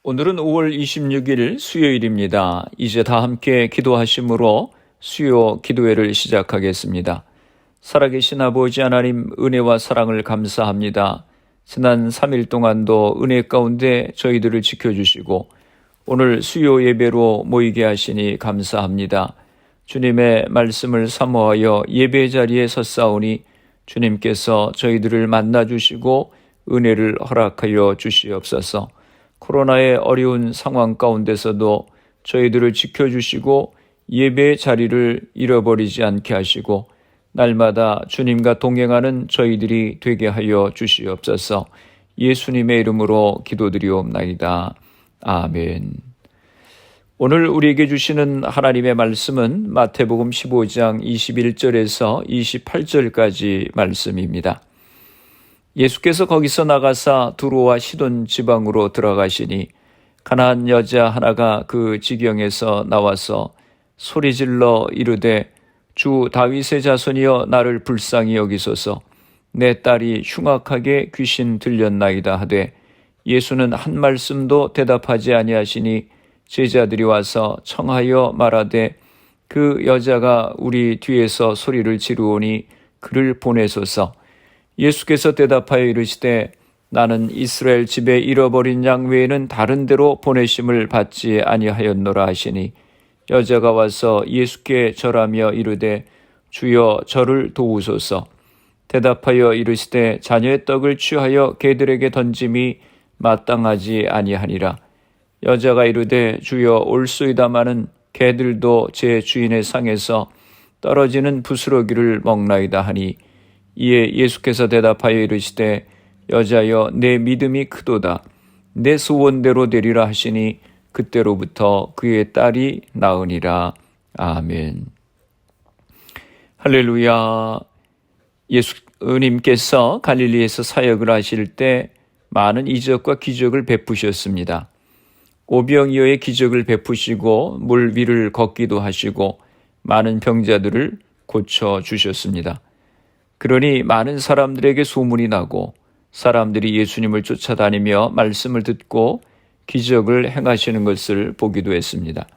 오늘은 5월 26일 수요일입니다. 이제 다 함께 기도하심으로 수요 기도회를 시작하겠습니다. 살아계신 아버지 하나님, 은혜와 사랑을 감사합니다. 지난 3일 동안도 은혜 가운데 저희들을 지켜주시고 오늘 수요 예배로 모이게 하시니 감사합니다. 주님의 말씀을 사모하여 예배 자리에 섰사오니 주님께서 저희들을 만나주시고 은혜를 허락하여 주시옵소서. 코로나의 어려운 상황 가운데서도 저희들을 지켜주시고 예배 자리를 잃어버리지 않게 하시고 날마다 주님과 동행하는 저희들이 되게 하여 주시옵소서. 예수님의 이름으로 기도드리옵나이다. 아멘. 오늘 우리에게 주시는 하나님의 말씀은 마태복음 15장 21절에서 28절까지 말씀입니다. 예수께서 거기서 나가사 두로와 시돈 지방으로 들어가시니 가나안 여자 하나가 그 지경에서 나와서 소리질러 이르되 주 다윗의 자손이여 나를 불쌍히 여기소서. 내 딸이 흉악하게 귀신 들렸나이다 하되 예수는 한 말씀도 대답하지 아니하시니 제자들이 와서 청하여 말하되 그 여자가 우리 뒤에서 소리를 지르오니 그를 보내소서. 예수께서 대답하여 이르시되 나는 이스라엘 집에 잃어버린 양 외에는 다른 데로 보내심을 받지 아니하였노라 하시니 여자가 와서 예수께 절하며 이르되 주여 저를 도우소서. 대답하여 이르시되 자녀의 떡을 취하여 개들에게 던짐이 마땅하지 아니하니라. 여자가 이르되 주여 올소이다마는 개들도 제 주인의 상에서 떨어지는 부스러기를 먹나이다 하니 이에 예수께서 대답하여 이르시되 여자여 내 믿음이 크도다. 내 소원대로 되리라 하시니 그때로부터 그의 딸이 나으니라. 아멘. 할렐루야. 예수님께서 갈릴리에서 사역을 하실 때 많은 이적과 기적을 베푸셨습니다. 오병이어의 기적을 베푸시고 물 위를 걷기도 하시고 많은 병자들을 고쳐주셨습니다. 그러니 많은 사람들에게 소문이 나고 사람들이 예수님을 쫓아다니며 말씀을 듣고 기적을 행하시는 것을 보기도 했습니다.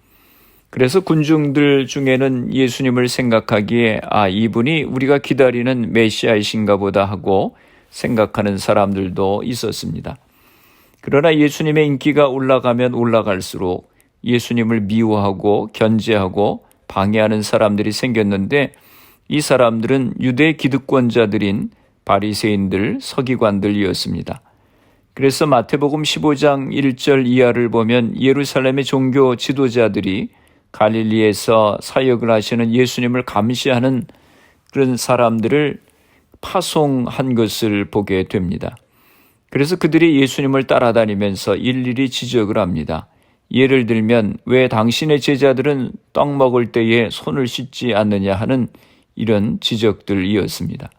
그래서 군중들 중에는 예수님을 생각하기에 이분이 우리가 기다리는 메시아이신가 보다 하고 생각하는 사람들도 있었습니다. 그러나 예수님의 인기가 올라가면 올라갈수록 예수님을 미워하고 견제하고 방해하는 사람들이 생겼는데 이 사람들은 유대 기득권자들인 바리새인들, 서기관들이었습니다. 그래서 마태복음 15장 1절 이하를 보면 예루살렘의 종교 지도자들이 갈릴리에서 사역을 하시는 예수님을 감시하는 그런 사람들을 파송한 것을 보게 됩니다. 그래서 그들이 예수님을 따라다니면서 일일이 지적을 합니다. 예를 들면 왜 당신의 제자들은 떡 먹을 때에 손을 씻지 않느냐 하는 이런 지적들이었습니다.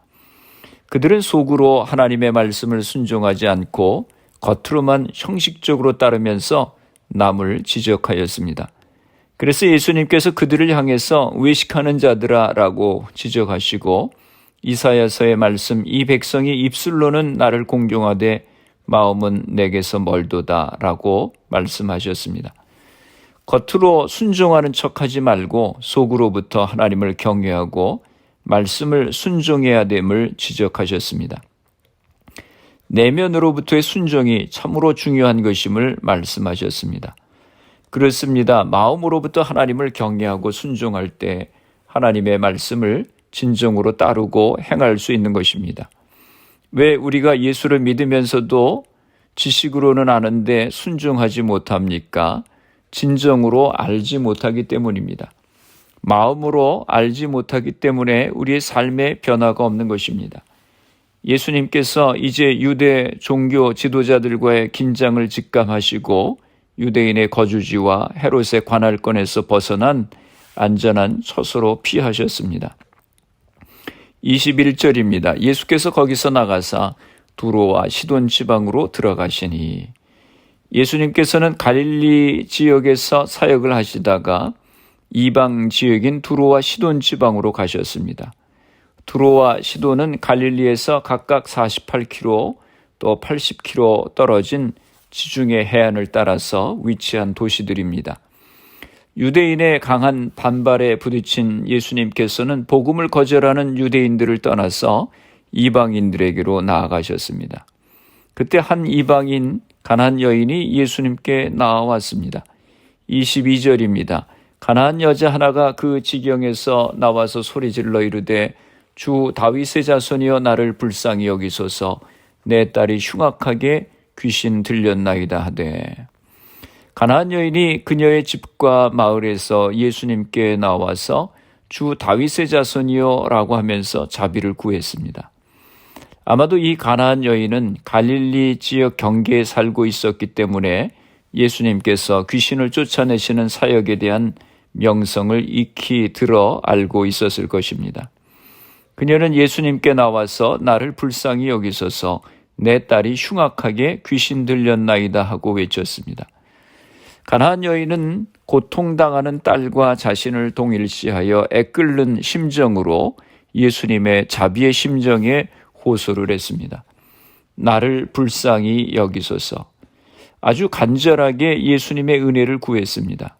그들은 속으로 하나님의 말씀을 순종하지 않고 겉으로만 형식적으로 따르면서 남을 지적하였습니다. 그래서 예수님께서 그들을 향해서 외식하는 자들아 라고 지적하시고 이사야서의 말씀 이 백성이 입술로는 나를 공경하되 마음은 내게서 멀도다 라고 말씀하셨습니다. 겉으로 순종하는 척하지 말고 속으로부터 하나님을 경외하고 말씀을 순종해야 됨을 지적하셨습니다. 내면으로부터의 순종이 참으로 중요한 것임을 말씀하셨습니다. 그렇습니다. 마음으로부터 하나님을 경외하고 순종할 때 하나님의 말씀을 진정으로 따르고 행할 수 있는 것입니다. 왜 우리가 예수를 믿으면서도 지식으로는 아는데 순종하지 못합니까? 진정으로 알지 못하기 때문입니다. 마음으로 알지 못하기 때문에 우리의 삶에 변화가 없는 것입니다. 예수님께서 이제 유대 종교 지도자들과의 긴장을 직감하시고 유대인의 거주지와 헤롯의 관할권에서 벗어난 안전한 처소로 피하셨습니다. 21절입니다. 예수께서 거기서 나가사 두로와 시돈 지방으로 들어가시니 예수님께서는 갈릴리 지역에서 사역을 하시다가 이방 지역인 두로와 시돈 지방으로 가셨습니다. 두로와 시돈은 갈릴리에서 각각 48km 또 80km 떨어진 지중해 해안을 따라서 위치한 도시들입니다. 유대인의 강한 반발에 부딪힌 예수님께서는 복음을 거절하는 유대인들을 떠나서 이방인들에게로 나아가셨습니다. 그때 한 이방인 가나안 여인이 예수님께 나와왔습니다. 22절입니다. 가나안 여자 하나가 그 지경에서 나와서 소리질러 이르되 주 다윗의 자손이여 나를 불쌍히 여기소서 내 딸이 흉악하게 귀신 들렸나이다 하되. 가나안 여인이 그녀의 집과 마을에서 예수님께 나와서 주 다윗의 자손이여 라고 하면서 자비를 구했습니다. 아마도 이 가나안 여인은 갈릴리 지역 경계에 살고 있었기 때문에 예수님께서 귀신을 쫓아내시는 사역에 대한 명성을 익히 들어 알고 있었을 것입니다. 그녀는 예수님께 나와서 나를 불쌍히 여기소서 내 딸이 흉악하게 귀신 들렸나이다 하고 외쳤습니다. 가나안 여인은 고통당하는 딸과 자신을 동일시하여 애끓는 심정으로 예수님의 자비의 심정에 호소를 했습니다. 나를 불쌍히 여기소서. 아주 간절하게 예수님의 은혜를 구했습니다.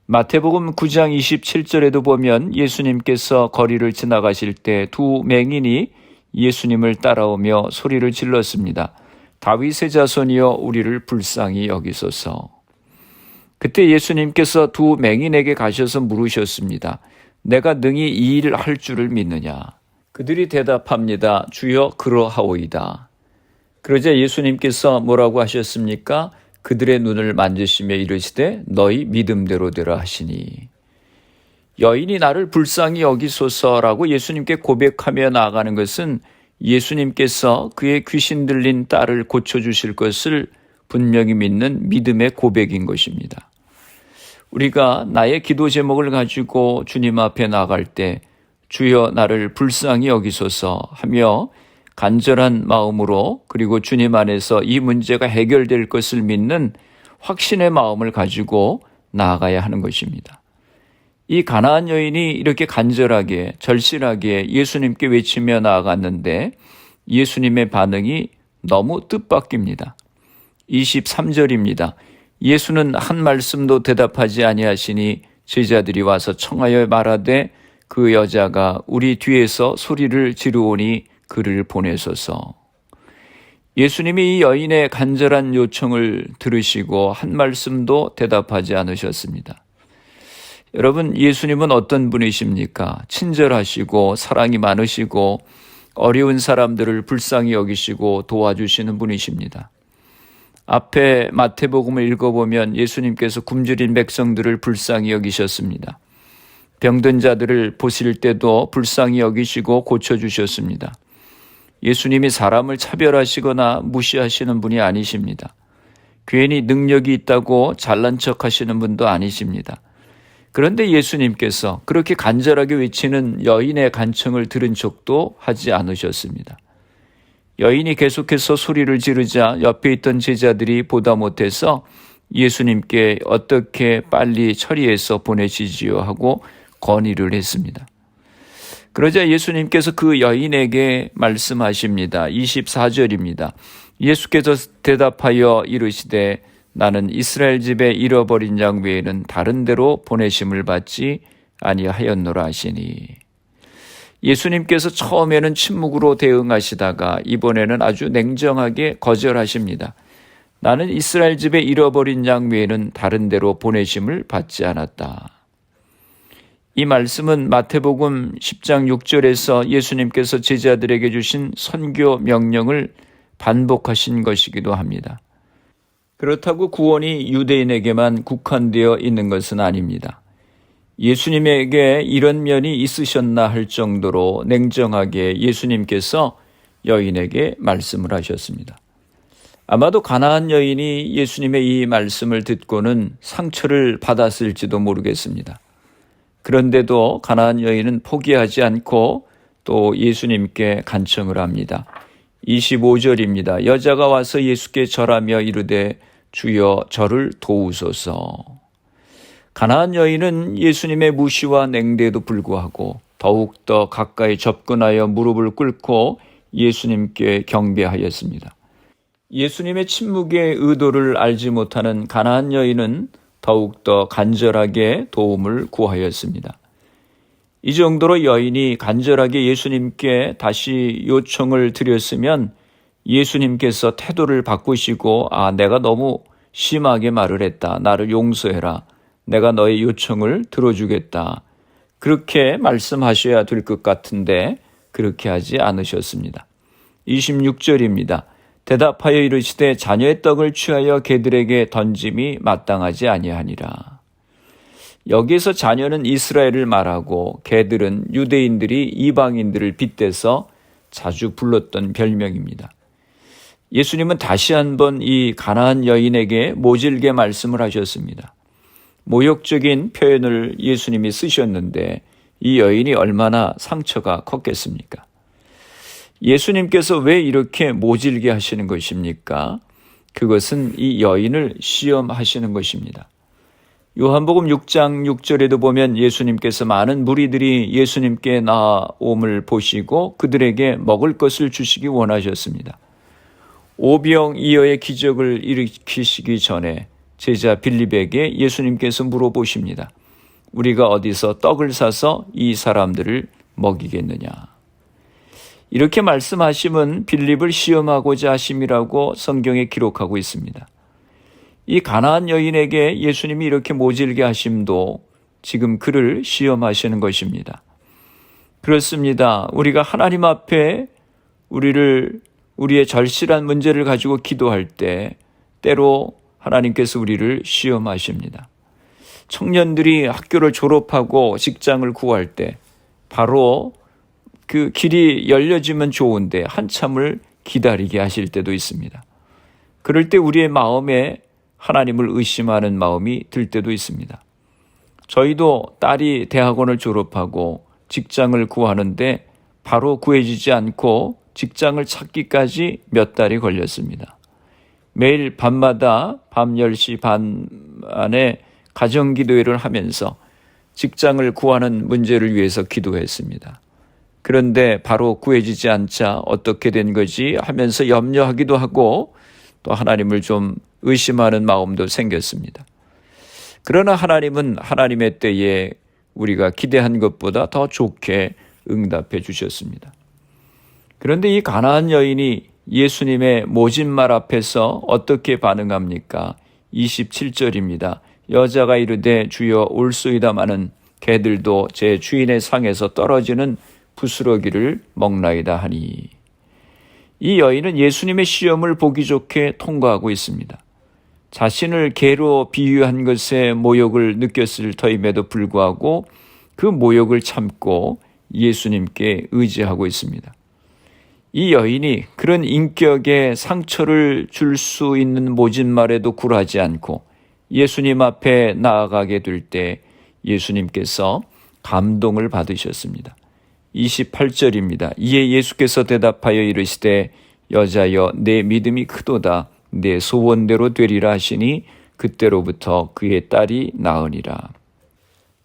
마태복음 9장 27절에도 보면 예수님께서 거리를 지나가실 때 두 맹인이 예수님을 따라오며 소리를 질렀습니다. 다윗의 자손이여 우리를 불쌍히 여기소서. 그때 예수님께서 두 맹인에게 가셔서 물으셨습니다. 내가 능히 이 일을 할 줄을 믿느냐? 그들이 대답합니다. 주여 그러하오이다. 그러자 예수님께서 뭐라고 하셨습니까? 그들의 눈을 만지시며 이르시되 너희 믿음대로 되라 하시니. 여인이 나를 불쌍히 여기소서라고 예수님께 고백하며 나아가는 것은 예수님께서 그의 귀신 들린 딸을 고쳐주실 것을 분명히 믿는 믿음의 고백인 것입니다. 우리가 나의 기도 제목을 가지고 주님 앞에 나갈 때 주여 나를 불쌍히 여기소서 하며 간절한 마음으로 그리고 주님 안에서 이 문제가 해결될 것을 믿는 확신의 마음을 가지고 나아가야 하는 것입니다. 이 가나안 여인이 이렇게 간절하게 절실하게 예수님께 외치며 나아갔는데 예수님의 반응이 너무 뜻밖입니다. 23절입니다. 예수는 한 말씀도 대답하지 아니하시니 제자들이 와서 청하여 말하되 그 여자가 우리 뒤에서 소리를 지르오니 그를 보내소서. 예수님이 이 여인의 간절한 요청을 들으시고 한 말씀도 대답하지 않으셨습니다. 여러분, 예수님은 어떤 분이십니까? 친절하시고 사랑이 많으시고 어려운 사람들을 불쌍히 여기시고 도와주시는 분이십니다. 앞에 마태복음을 읽어보면 예수님께서 굶주린 백성들을 불쌍히 여기셨습니다. 병든 자들을 보실 때도 불쌍히 여기시고 고쳐주셨습니다. 예수님이 사람을 차별하시거나 무시하시는 분이 아니십니다. 괜히 능력이 있다고 잘난 척 하시는 분도 아니십니다. 그런데 예수님께서 그렇게 간절하게 외치는 여인의 간청을 들은 척도 하지 않으셨습니다. 여인이 계속해서 소리를 지르자 옆에 있던 제자들이 보다 못해서 예수님께 어떻게 빨리 처리해서 보내시지요 하고 건의를 했습니다. 그러자 예수님께서 그 여인에게 말씀하십니다. 24절입니다. 예수께서 대답하여 이르시되 나는 이스라엘 집에 잃어버린 양 외에는 다른 데로 보내심을 받지 아니하였노라 하시니. 예수님께서 처음에는 침묵으로 대응하시다가 이번에는 아주 냉정하게 거절하십니다. 나는 이스라엘 집에 잃어버린 양 외에는 다른 데로 보내심을 받지 않았다. 이 말씀은 마태복음 10장 6절에서 예수님께서 제자들에게 주신 선교 명령을 반복하신 것이기도 합니다. 그렇다고 구원이 유대인에게만 국한되어 있는 것은 아닙니다. 예수님에게 이런 면이 있으셨나 할 정도로 냉정하게 예수님께서 여인에게 말씀을 하셨습니다. 아마도 가나안 여인이 예수님의 이 말씀을 듣고는 상처를 받았을지도 모르겠습니다. 그런데도 가나안 여인은 포기하지 않고 또 예수님께 간청을 합니다. 25절입니다. 여자가 와서 예수께 절하며 이르되 주여 저를 도우소서. 가나안 여인은 예수님의 무시와 냉대에도 불구하고 더욱더 가까이 접근하여 무릎을 꿇고 예수님께 경배하였습니다. 예수님의 침묵의 의도를 알지 못하는 가나안 여인은 더욱더 간절하게 도움을 구하였습니다. 이 정도로 여인이 간절하게 예수님께 다시 요청을 드렸으면 예수님께서 태도를 바꾸시고 내가 너무 심하게 말을 했다. 나를 용서해라. 내가 너의 요청을 들어주겠다. 그렇게 말씀하셔야 될 것 같은데 그렇게 하지 않으셨습니다. 26절입니다. 대답하여 이르시되 자녀의 떡을 취하여 개들에게 던짐이 마땅하지 아니하니라. 여기에서 자녀는 이스라엘을 말하고 개들은 유대인들이 이방인들을 빗대서 자주 불렀던 별명입니다. 예수님은 다시 한번 이 가나안 여인에게 모질게 말씀을 하셨습니다. 모욕적인 표현을 예수님이 쓰셨는데 이 여인이 얼마나 상처가 컸겠습니까? 예수님께서 왜 이렇게 모질게 하시는 것입니까? 그것은 이 여인을 시험하시는 것입니다. 요한복음 6장 6절에도 보면 예수님께서 많은 무리들이 예수님께 나옴을 보시고 그들에게 먹을 것을 주시기 원하셨습니다. 오병이어의 기적을 일으키시기 전에 제자 빌립에게 예수님께서 물어보십니다. 우리가 어디서 떡을 사서 이 사람들을 먹이겠느냐? 이렇게 말씀하심은 빌립을 시험하고자 하심이라고 성경에 기록하고 있습니다. 이 가나안 여인에게 예수님이 이렇게 모질게 하심도 지금 그를 시험하시는 것입니다. 그렇습니다. 우리가 하나님 앞에 우리의 절실한 문제를 가지고 기도할 때 때로 하나님께서 우리를 시험하십니다. 청년들이 학교를 졸업하고 직장을 구할 때 바로 그 길이 열려지면 좋은데 한참을 기다리게 하실 때도 있습니다. 그럴 때 우리의 마음에 하나님을 의심하는 마음이 들 때도 있습니다. 저희도 딸이 대학원을 졸업하고 직장을 구하는데 바로 구해지지 않고 직장을 찾기까지 몇 달이 걸렸습니다. 매일 밤마다 밤 10시 반에 가정기도회를 하면서 직장을 구하는 문제를 위해서 기도했습니다. 그런데 바로 구해지지 않자 어떻게 된 거지 하면서 염려하기도 하고 또 하나님을 좀 의심하는 마음도 생겼습니다. 그러나 하나님은 하나님의 때에 우리가 기대한 것보다 더 좋게 응답해 주셨습니다. 그런데 이 가나안 여인이 예수님의 모진 말 앞에서 어떻게 반응합니까? 27절입니다. 여자가 이르되 주여 올소이다마는 개들도 제 주인의 상에서 떨어지는 부스러기를 먹나이다 하니. 이 여인은 예수님의 시험을 보기 좋게 통과하고 있습니다. 자신을 개로 비유한 것에 모욕을 느꼈을 터임에도 불구하고 그 모욕을 참고 예수님께 의지하고 있습니다. 이 여인이 그런 인격에 상처를 줄 수 있는 모진 말에도 굴하지 않고 예수님 앞에 나아가게 될 때 예수님께서 감동을 받으셨습니다. 28절입니다. 이에 예수께서 대답하여 이르시되 여자여 내 믿음이 크도다 내 소원대로 되리라 하시니 그때로부터 그의 딸이 나으니라.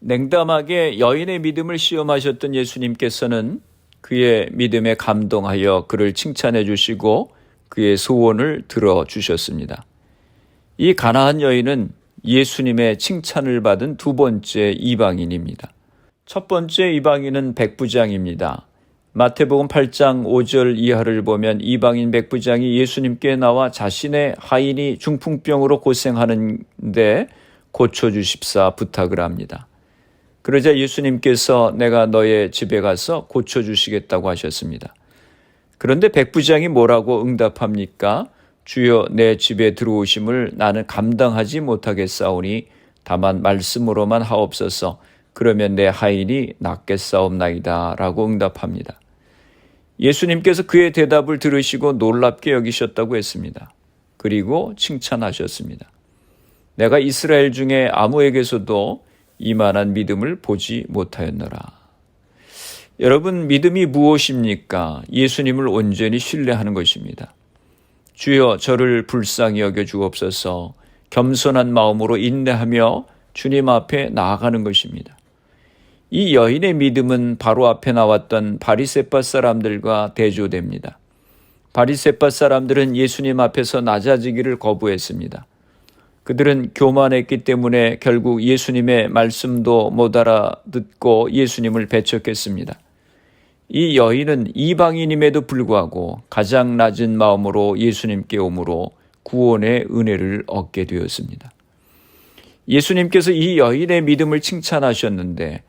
냉담하게 여인의 믿음을 시험하셨던 예수님께서는 그의 믿음에 감동하여 그를 칭찬해 주시고 그의 소원을 들어주셨습니다. 이 가나안 여인은 예수님의 칭찬을 받은 두 번째 이방인입니다. 첫 번째 이방인은 백부장입니다. 마태복음 8장 5절 이하를 보면 이방인 백부장이 예수님께 나와 자신의 하인이 중풍병으로 고생하는데 고쳐주십사 부탁을 합니다. 그러자 예수님께서 내가 너의 집에 가서 고쳐주시겠다고 하셨습니다. 그런데 백부장이 뭐라고 응답합니까? 주여 내 집에 들어오심을 나는 감당하지 못하겠사오니 다만 말씀으로만 하옵소서. 그러면 내 하인이 낫겠사옵나이다 라고 응답합니다. 예수님께서 그의 대답을 들으시고 놀랍게 여기셨다고 했습니다. 그리고 칭찬하셨습니다. 내가 이스라엘 중에 아무에게서도 이만한 믿음을 보지 못하였노라. 여러분, 믿음이 무엇입니까? 예수님을 온전히 신뢰하는 것입니다. 주여 저를 불쌍히 여겨 주옵소서. 겸손한 마음으로 인내하며 주님 앞에 나아가는 것입니다. 이 여인의 믿음은 바로 앞에 나왔던 바리새파 사람들과 대조됩니다. 바리새파 사람들은 예수님 앞에서 낮아지기를 거부했습니다. 그들은 교만했기 때문에 결국 예수님의 말씀도 못 알아듣고 예수님을 배척했습니다. 이 여인은 이방인임에도 불구하고 가장 낮은 마음으로 예수님께 오므로 구원의 은혜를 얻게 되었습니다. 예수님께서 이 여인의 믿음을 칭찬하셨는데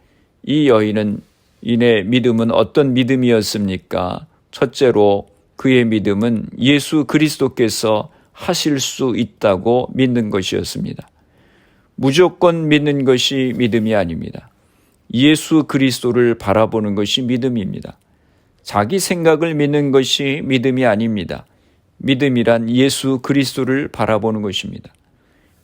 이 여인의 믿음은 어떤 믿음이었습니까? 첫째로 그의 믿음은 예수 그리스도께서 하실 수 있다고 믿는 것이었습니다. 무조건 믿는 것이 믿음이 아닙니다. 예수 그리스도를 바라보는 것이 믿음입니다. 자기 생각을 믿는 것이 믿음이 아닙니다. 믿음이란 예수 그리스도를 바라보는 것입니다.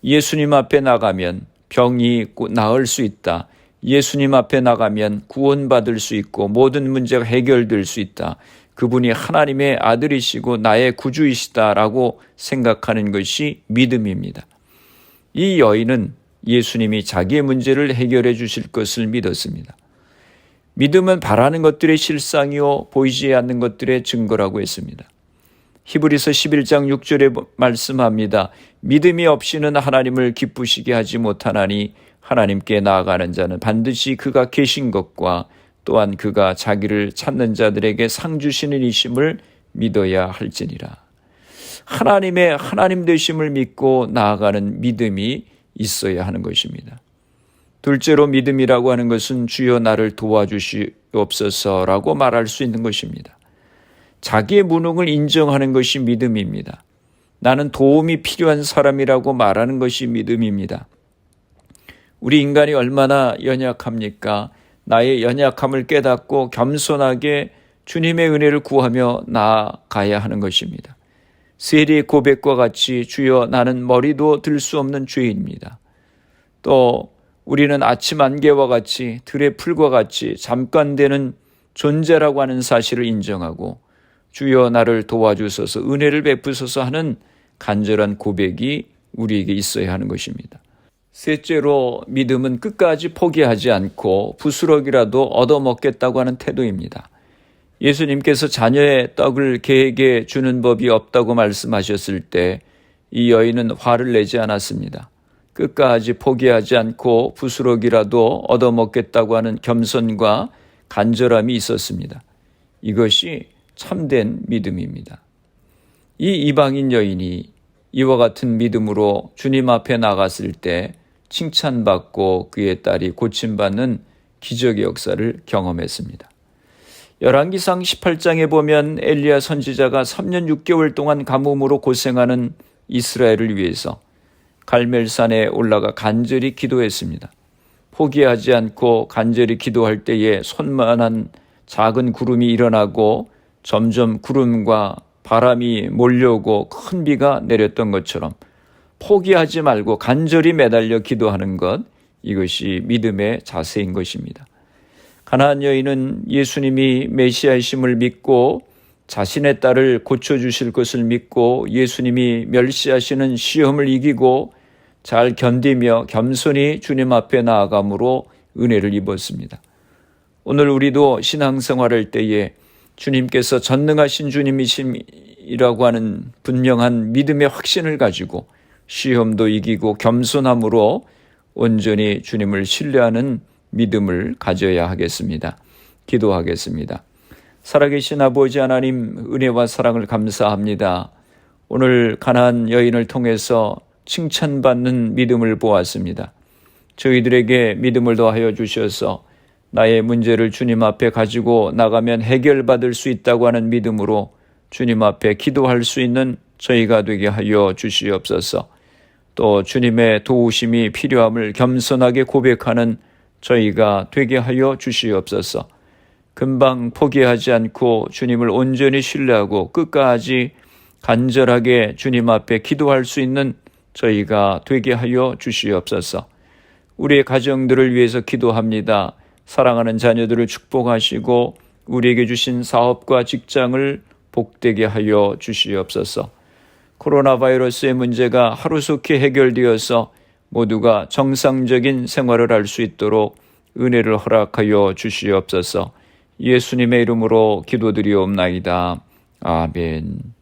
예수님 앞에 나가면 병이 나을 수 있다. 예수님 앞에 나가면 구원받을 수 있고 모든 문제가 해결될 수 있다. 그분이 하나님의 아들이시고 나의 구주이시다라고 생각하는 것이 믿음입니다. 이 여인은 예수님이 자기의 문제를 해결해 주실 것을 믿었습니다. 믿음은 바라는 것들의 실상이요 보이지 않는 것들의 증거라고 했습니다. 히브리서 11장 6절에 말씀합니다. 믿음이 없이는 하나님을 기쁘시게 하지 못하나니 하나님께 나아가는 자는 반드시 그가 계신 것과 또한 그가 자기를 찾는 자들에게 상 주시는 이심을 믿어야 할지니라. 하나님의 하나님 되심을 믿고 나아가는 믿음이 있어야 하는 것입니다. 둘째로 믿음이라고 하는 것은 주여 나를 도와주시옵소서라고 말할 수 있는 것입니다. 자기의 무능을 인정하는 것이 믿음입니다. 나는 도움이 필요한 사람이라고 말하는 것이 믿음입니다. 우리 인간이 얼마나 연약합니까? 나의 연약함을 깨닫고 겸손하게 주님의 은혜를 구하며 나아가야 하는 것입니다. 세리의 고백과 같이 주여 나는 머리도 들 수 없는 죄인입니다. 또 우리는 아침 안개와 같이 들의 풀과 같이 잠깐 되는 존재라고 하는 사실을 인정하고 주여 나를 도와주소서 은혜를 베푸소서 하는 간절한 고백이 우리에게 있어야 하는 것입니다. 셋째로 믿음은 끝까지 포기하지 않고 부스럭이라도 얻어먹겠다고 하는 태도입니다. 예수님께서 자녀의 떡을 개에게 주는 법이 없다고 말씀하셨을 때 이 여인은 화를 내지 않았습니다. 끝까지 포기하지 않고 부스럭이라도 얻어먹겠다고 하는 겸손과 간절함이 있었습니다. 이것이 참된 믿음입니다. 이 이방인 여인이 이와 같은 믿음으로 주님 앞에 나갔을 때 칭찬받고 그의 딸이 고침받는 기적의 역사를 경험했습니다. 열왕기상 18장에 보면 엘리야 선지자가 3년 6개월 동안 가뭄으로 고생하는 이스라엘을 위해서 갈멜산에 올라가 간절히 기도했습니다. 포기하지 않고 간절히 기도할 때에 손만한 작은 구름이 일어나고 점점 구름과 바람이 몰려오고 큰 비가 내렸던 것처럼 포기하지 말고 간절히 매달려 기도하는 것, 이것이 믿음의 자세인 것입니다. 가나안 여인은 예수님이 메시아이심을 믿고 자신의 딸을 고쳐주실 것을 믿고 예수님이 멸시하시는 시험을 이기고 잘 견디며 겸손히 주님 앞에 나아감으로 은혜를 입었습니다. 오늘 우리도 신앙생활할 때에 주님께서 전능하신 주님이심이라고 하는 분명한 믿음의 확신을 가지고 시험도 이기고 겸손함으로 온전히 주님을 신뢰하는 믿음을 가져야 하겠습니다. 기도하겠습니다. 살아계신 아버지 하나님, 은혜와 사랑을 감사합니다. 오늘 가나안 여인을 통해서 칭찬받는 믿음을 보았습니다. 저희들에게 믿음을 더하여 주셔서 나의 문제를 주님 앞에 가지고 나가면 해결받을 수 있다고 하는 믿음으로 주님 앞에 기도할 수 있는 저희가 되게 하여 주시옵소서. 또 주님의 도우심이 필요함을 겸손하게 고백하는 저희가 되게 하여 주시옵소서. 금방 포기하지 않고 주님을 온전히 신뢰하고 끝까지 간절하게 주님 앞에 기도할 수 있는 저희가 되게 하여 주시옵소서. 우리의 가정들을 위해서 기도합니다. 사랑하는 자녀들을 축복하시고 우리에게 주신 사업과 직장을 복되게 하여 주시옵소서. 코로나 바이러스의 문제가 하루속히 해결되어서 모두가 정상적인 생활을 할 수 있도록 은혜를 허락하여 주시옵소서. 예수님의 이름으로 기도드리옵나이다. 아멘.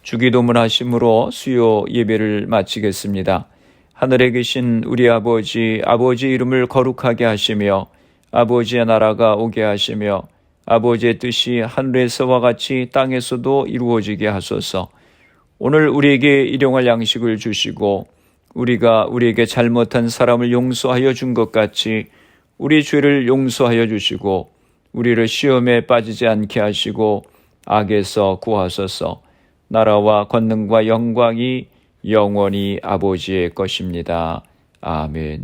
주기도문 하심으로 수요 예배를 마치겠습니다. 하늘에 계신 우리 아버지, 아버지 이름을 거룩하게 하시며 아버지의 나라가 오게 하시며 아버지의 뜻이 하늘에서와 같이 땅에서도 이루어지게 하소서. 오늘 우리에게 일용할 양식을 주시고 우리가 우리에게 잘못한 사람을 용서하여 준 것 같이 우리 죄를 용서하여 주시고 우리를 시험에 빠지지 않게 하시고 악에서 구하소서. 나라와 권능과 영광이 영원히 아버지의 것입니다. 아멘.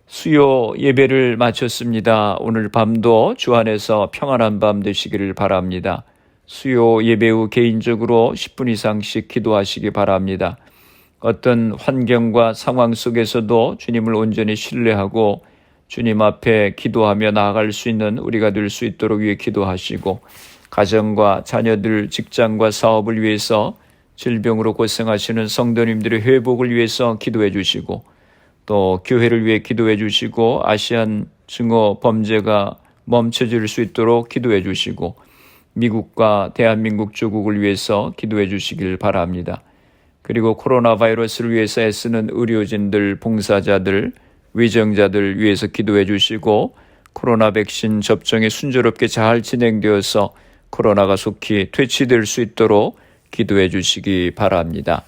수요 예배를 마쳤습니다. 오늘 밤도 주 안에서 평안한 밤 되시기를 바랍니다. 수요 예배 후 개인적으로 10분 이상씩 기도하시기 바랍니다. 어떤 환경과 상황 속에서도 주님을 온전히 신뢰하고 주님 앞에 기도하며 나아갈 수 있는 우리가 될 수 있도록 위해 기도하시고 가정과 자녀들, 직장과 사업을 위해서 질병으로 고생하시는 성도님들의 회복을 위해서 기도해 주시고 또 교회를 위해 기도해 주시고 아시안 증오 범죄가 멈춰질 수 있도록 기도해 주시고 미국과 대한민국 조국을 위해서 기도해 주시길 바랍니다. 그리고 코로나 바이러스를 위해서 애쓰는 의료진들, 봉사자들, 위정자들 위해서 기도해 주시고 코로나 백신 접종이 순조롭게 잘 진행되어서 코로나가 속히 퇴치될 수 있도록 기도해 주시기 바랍니다.